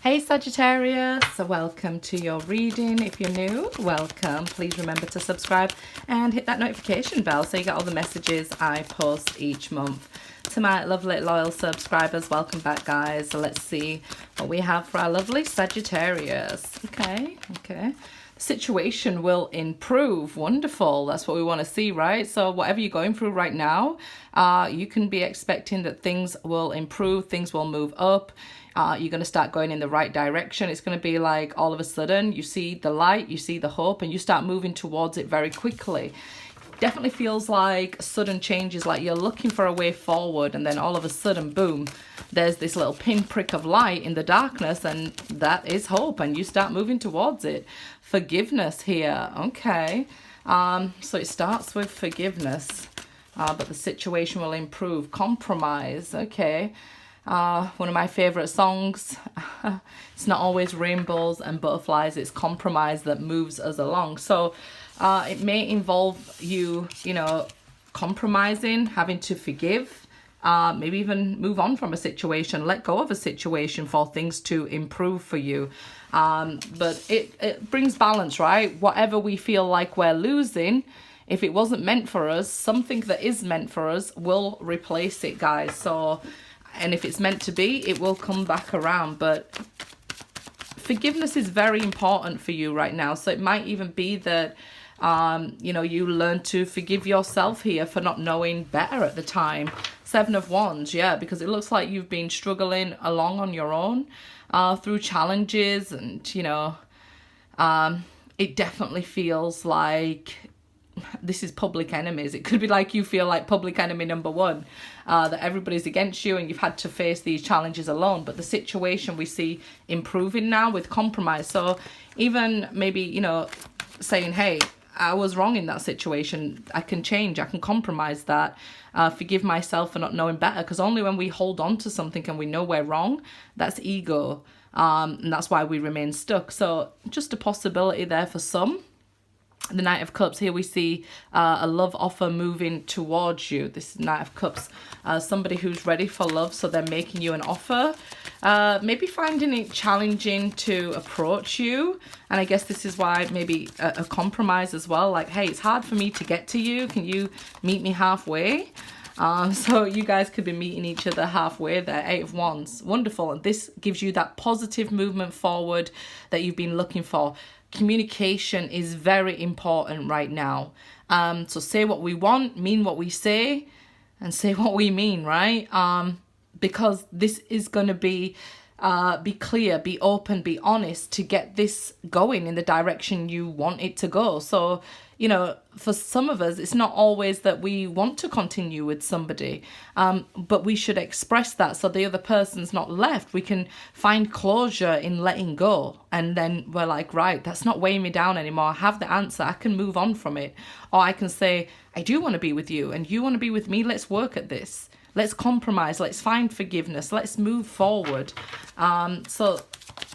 Hey Sagittarius, so welcome to your reading. If you're new, welcome. Please remember to subscribe and hit that notification bell so you get all the messages I post each month. To my lovely loyal subscribers, welcome back guys. So let's see what we have for our lovely Sagittarius. Okay. The situation will improve. Wonderful. That's what we want to see, right? So whatever you're going through right now, you can be expecting that things will improve, things will move up. You're going to start going in the right direction. It's going to be like all of a sudden you see the light, you see the hope, and you start moving towards it very quickly. Definitely feels like sudden changes, like you're looking for a way forward, and then all of a sudden, boom, there's this little pinprick of light in the darkness, and that is hope, and you start moving towards it. Forgiveness here, okay. So it starts with forgiveness, but the situation will improve. Compromise, okay. One of my favorite songs. It's not always rainbows and butterflies, it's compromise that moves us along. So it may involve you, compromising, having to forgive, maybe even move on from a situation, let go of a situation for things to improve for you. But it brings balance, right? Whatever we feel like we're losing, if it wasn't meant for us, something that is meant for us will replace it, guys. So, and if it's meant to be, it will come back around. But forgiveness is very important for you right now. So it might even be that, you learn to forgive yourself here for not knowing better at the time. 7 of Wands, yeah, because it looks like you've been struggling along on your own through challenges. And, it definitely feels like this is public enemies. It could be like you feel like public enemy number one, that everybody's against you and you've had to face these challenges alone. But the situation we see improving now with compromise. So even maybe, saying, hey, I was wrong in that situation. I can change. I can compromise that. Forgive myself for not knowing better. Because only when we hold on to something and we know we're wrong, that's ego. And that's why we remain stuck. So just a possibility there for some. The Knight of Cups, here we see a love offer moving towards you. This Knight of Cups, somebody who's ready for love, so they're making you an offer. Maybe finding it challenging to approach you. And I guess this is why maybe a compromise as well. Like, hey, it's hard for me to get to you. Can you meet me halfway? So you guys could be meeting each other halfway there. 8 of Wands, wonderful. And this gives you that positive movement forward that you've been looking for. Communication is very important right now. So say what we want, mean what we say, and say what we mean, right? Because this is going to be clear, be open, be honest to get this going in the direction you want it to go. So, for some of us, it's not always that we want to continue with somebody, but we should express that so the other person's not left. We can find closure in letting go. And then we're like, right, that's not weighing me down anymore. I have the answer. I can move on from it. Or I can say, I do want to be with you and you want to be with me. Let's work at this. Let's compromise. Let's find forgiveness. Let's move forward. So,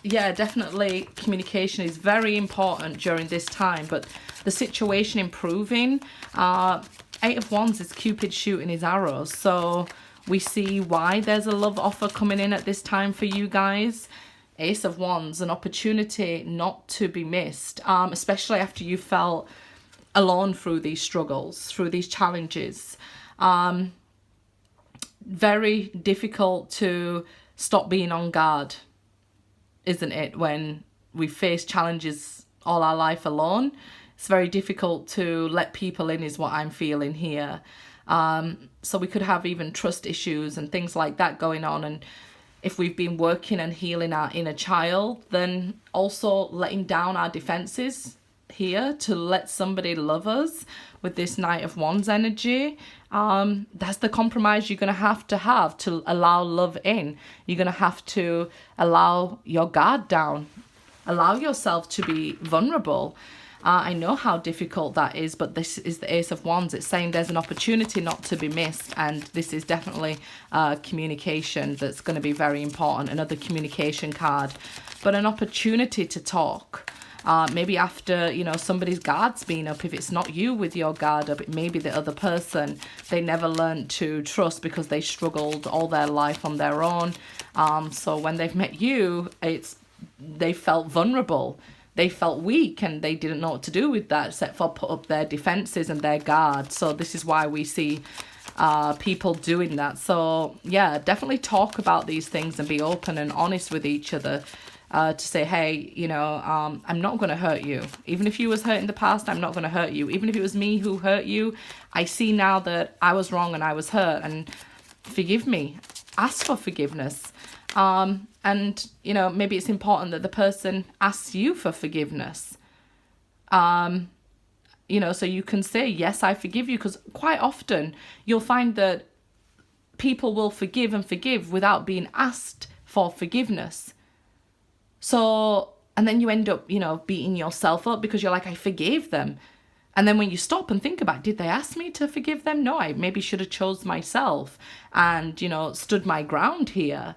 yeah, definitely communication is very important during this time. But the situation improving. 8 of Wands is Cupid shooting his arrows. So we see why there's a love offer coming in at this time for you guys. Ace of Wands, an opportunity not to be missed, especially after you felt alone through these struggles, through these challenges. Very difficult to stop being on guard, isn't it? When we face challenges all our life alone, it's very difficult to let people in, is what I'm feeling here. So we could have even trust issues and things like that going on. And if we've been working and healing our inner child, then also letting down our defenses here to let somebody love us with this Knight of Wands energy. That's the compromise you're going to have to allow love in. You're going to have to allow your guard down, allow yourself to be vulnerable. I know how difficult that is, but this is the Ace of Wands. It's saying there's an opportunity not to be missed, and this is definitely communication that's going to be very important. Another communication card, but an opportunity to talk. Maybe after, somebody's guard's been up. If it's not you with your guard up, it may be the other person. They never learned to trust because they struggled all their life on their own. So when they've met you, they felt vulnerable. They felt weak, and they didn't know what to do with that except for put up their defenses and their guard. So this is why we see people doing that. So yeah, definitely talk about these things and be open and honest with each other. To say, hey, you know, I'm not going to hurt you. Even if you was hurt in the past, I'm not going to hurt you. Even if it was me who hurt you, I see now that I was wrong and I was hurt, and forgive me. Ask for forgiveness. And, you know, maybe it's important that the person asks you for forgiveness. You know, so you can say, yes, I forgive you. Because quite often you'll find that people will forgive and forgive without being asked for forgiveness. So, and then you end up, you know, beating yourself up because you're like, I forgave them. And then when you stop and think about, did they ask me to forgive them? No, I maybe should have chose myself and, you know, stood my ground here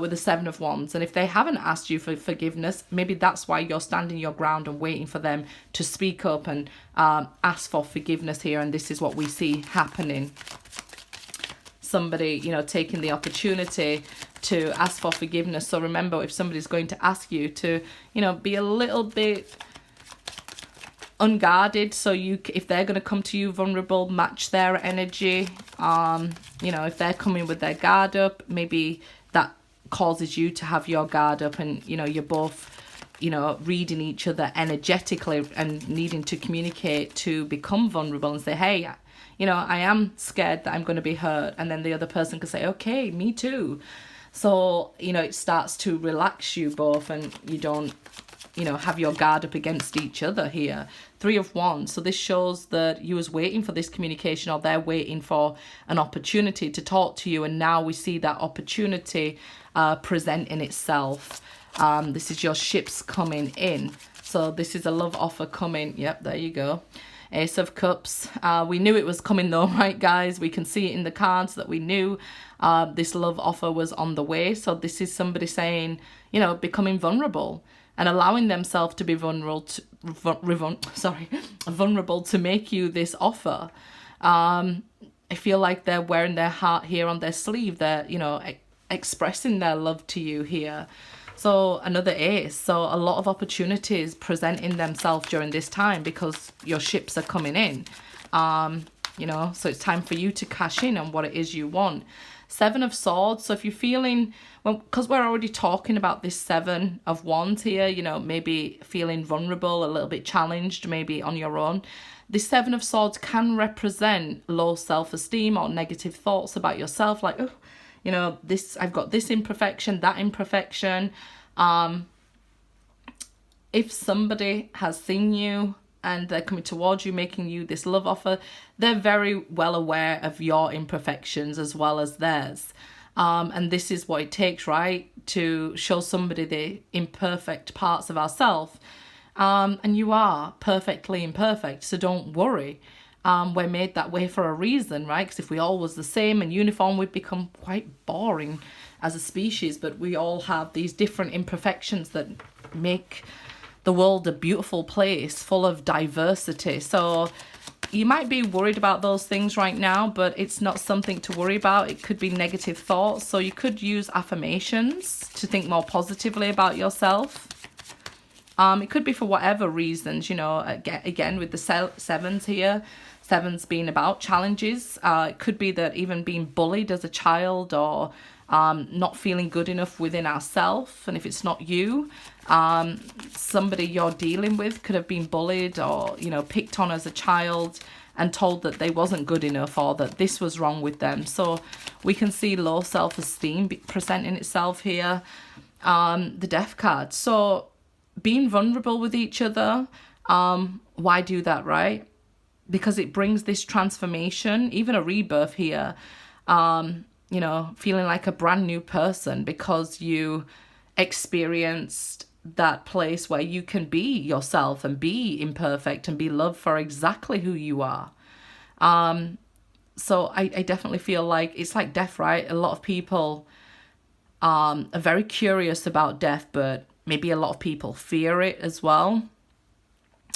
with the Seven of Wands. And if they haven't asked you for forgiveness, maybe that's why you're standing your ground and waiting for them to speak up and ask for forgiveness here. And this is what we see happening. Somebody, you know, taking the opportunity to ask for forgiveness. So remember, if somebody's going to ask you to, you know, be a little bit unguarded. So if they're going to come to you vulnerable, match their energy. You know, if they're coming with their guard up, maybe that causes you to have your guard up, and, you know, you're both, you know, reading each other energetically and needing to communicate to become vulnerable and say, hey, you know, I am scared that I'm going to be hurt. And then the other person could say, okay, me too. So, you know, it starts to relax you both, and you don't, you know, have your guard up against each other here. Three of Wands. So this shows that you was waiting for this communication, or they're waiting for an opportunity to talk to you. And now we see that opportunity presenting itself. This is your ships coming in. So this is a love offer coming. Yep, there you go. Ace of Cups. We knew it was coming though, right, guys? We can see it in the cards that we knew this love offer was on the way. So this is somebody saying, you know, becoming vulnerable and allowing themselves to be vulnerable to make you this offer. I feel like they're wearing their heart here on their sleeve. They're, you know, expressing their love to you here. So another ace. So a lot of opportunities presenting themselves during this time because your ships are coming in. You know, so it's time for you to cash in on what it is you want. Seven of Swords. So if you're feeling, well, because we're already talking about this Seven of Wands here, you know, maybe feeling vulnerable, a little bit challenged, maybe on your own. This Seven of Swords can represent low self-esteem or negative thoughts about yourself, like, oh, you know, this, I've got this imperfection, that imperfection. If somebody has seen you and they're coming towards you, making you this love offer, they're very well aware of your imperfections as well as theirs. And this is what it takes, right? To show somebody the imperfect parts of ourselves. And you are perfectly imperfect, so don't worry. We're made that way for a reason, right? Because if we all was the same and uniform, we'd become quite boring as a species. But we all have these different imperfections that make the world a beautiful place full of diversity. So you might be worried about those things right now, but it's not something to worry about. It could be negative thoughts. So you could use affirmations to think more positively about yourself. It could be for whatever reasons, you know, again with the sevens here. Sevens being about challenges. It could be that even being bullied as a child, or not feeling good enough within ourselves. And if it's not you, somebody you're dealing with could have been bullied or, you know, picked on as a child and told that they wasn't good enough or that this was wrong with them. So we can see low self-esteem presenting itself here. The Death card. So being vulnerable with each other, why do that, right? Because it brings this transformation, even a rebirth here, you know, feeling like a brand new person because you experienced that place where you can be yourself and be imperfect and be loved for exactly who you are. So I definitely feel like it's like death, right? A lot of people are very curious about death, but maybe a lot of people fear it as well.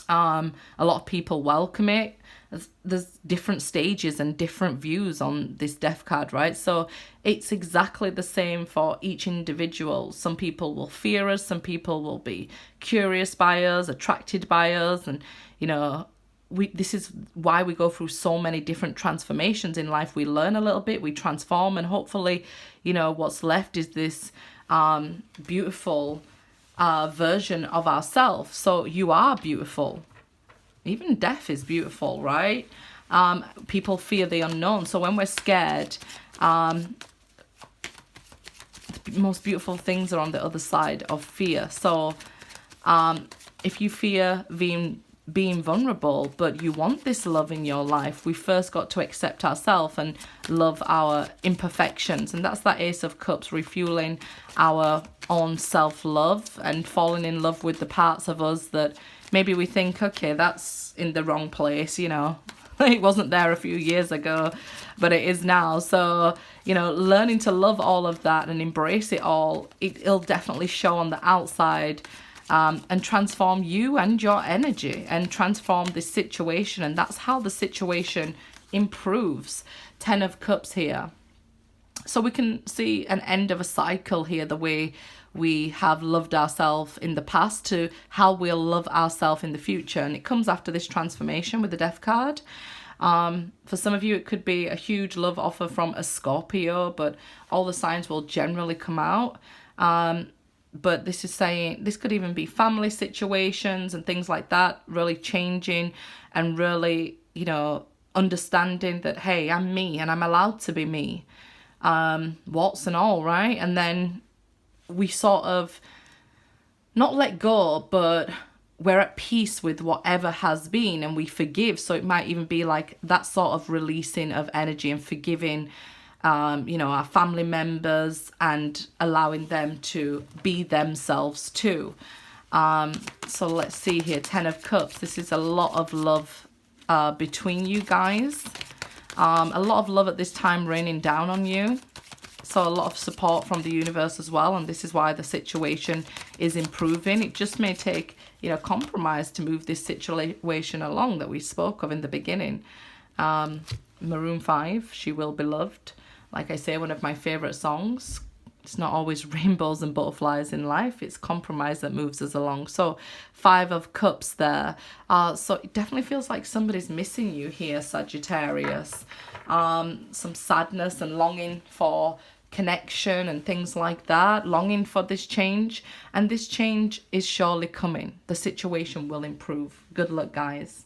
A lot of people welcome it. there's different stages and different views on this death card, right? So it's exactly the same for each individual. Some people will fear us, some people will be curious by us, attracted by us, and you know, this is why we go through so many different transformations in life. We learn a little bit, we transform, and hopefully, you know, what's left is this beautiful version of ourselves. So you are beautiful. Even death is beautiful, right? People fear the unknown. So when we're scared, the most beautiful things are on the other side of fear. So if you fear being vulnerable, but you want this love in your life, we first got to accept ourselves and love our imperfections. And that's that Ace of Cups, refueling our own self-love and falling in love with the parts of us that maybe we think, okay, that's in the wrong place, you know. It wasn't there a few years ago, but it is now. So, you know, learning to love all of that and embrace it all, it'll definitely show on the outside, and transform you and your energy and transform this situation. And that's how the situation improves. 10 of Cups here. So we can see an end of a cycle here, the way we have loved ourselves in the past to how we'll love ourselves in the future. And it comes after this transformation with the Death card. For some of you, it could be a huge love offer from a Scorpio, but all the signs will generally come out. But this is saying this could even be family situations and things like that, really changing and really, you know, understanding that, hey, I'm me and I'm allowed to be me. Warts and all, right? And then we sort of not let go, but we're at peace with whatever has been and we forgive. So it might even be like that sort of releasing of energy and forgiving, you know, our family members and allowing them to be themselves too. So let's see here, 10 of Cups. This is a lot of love between you guys. A lot of love at this time raining down on you. So a lot of support from the universe as well. And this is why the situation is improving. It just may take, you know, compromise to move this situation along that we spoke of in the beginning. Maroon 5, She Will Be Loved. Like I say, one of my favorite songs. It's not always rainbows and butterflies in life. It's compromise that moves us along. So 5 of Cups there. So it definitely feels like somebody's missing you here, Sagittarius. Some sadness and longing for connection and things like that. Longing for this change. And this change is surely coming. The situation will improve. Good luck, guys.